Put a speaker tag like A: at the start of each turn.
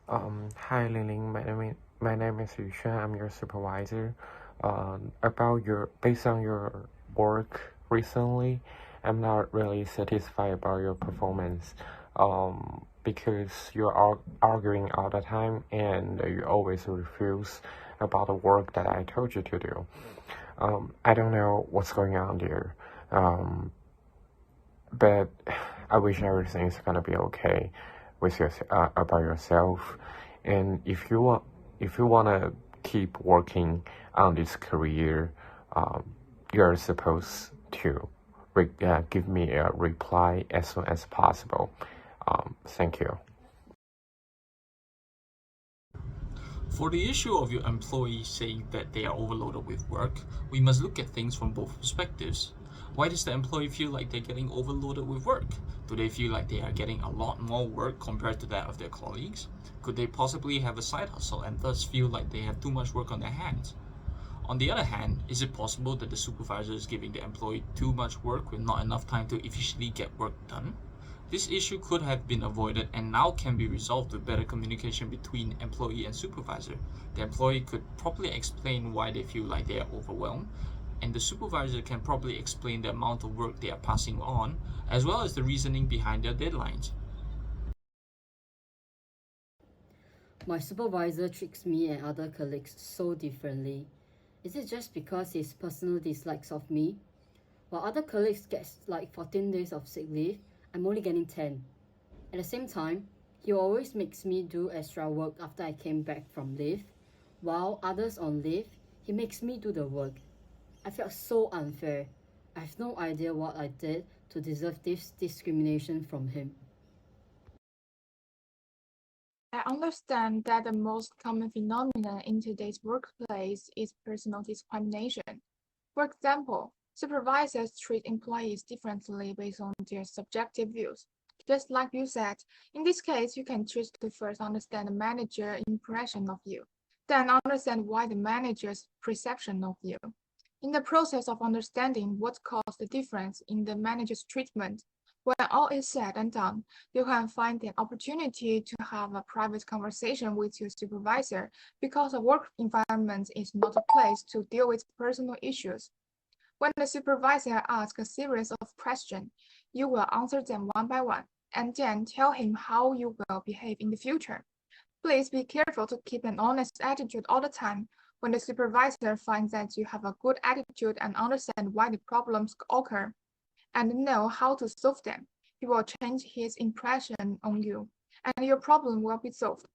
A: Hi, Ling. My name is Yusha. I'm your supervisor. Based on your work recently, I'm not really satisfied about your performance. Because you're arguing all the time and you always refuse about the work that I told you to do. I don't know what's going on there. Um, but I wish everything's gonna be okay with your about yourself. And if you wanna keep working on this career, um, you're supposed to give me a reply as soon as possible. Thank you.
B: For the issue of your employee saying that they are overloaded with work, we must look at things from both perspectives. Why does the employee feel like they're getting overloaded with work? Do they feel like they are getting a lot more work compared to that of their colleagues? Could they possibly have a side hustle and thus feel like they have too much work on their hands? On the other hand, is it possible that the supervisor is giving the employee too much work with not enough time to efficiently get work done? This issue could have been avoided and now can be resolved with better communication between employee and supervisor. The employee could properly explain why they feel like they are overwhelmed, and the supervisor can properly explain the amount of work they are passing on, as well as the reasoning behind their deadlines.
C: My supervisor treats me and other colleagues so differently. Is it just because his personal dislikes of me? While other colleagues get like 14 days of sick leave, I'm only getting 10. At the same time, he always makes me do extra work after I came back from leave. While others on leave, he makes me do the work. I felt so unfair. I have no idea what I did to deserve this discrimination from him.
D: I understand that the most common phenomenon in today's workplace is personal discrimination. For example, supervisors treat employees differently based on their subjective views. Just like you said, in this case, you can choose to first understand the manager's impression of you, then understand why the manager's perception of you. In the process of understanding what caused the difference in the manager's treatment, when all is said and done, you can find an opportunity to have a private conversation with your supervisor because a work environment is not a place to deal with personal issues. When the supervisor asks a series of questions, you will answer them one by one and then tell him how you will behave in the future. Please be careful to keep an honest attitude all the time. When the supervisor finds that you have a good attitude and understand why the problems occur and know how to solve them, he will change his impression on you and your problem will be solved.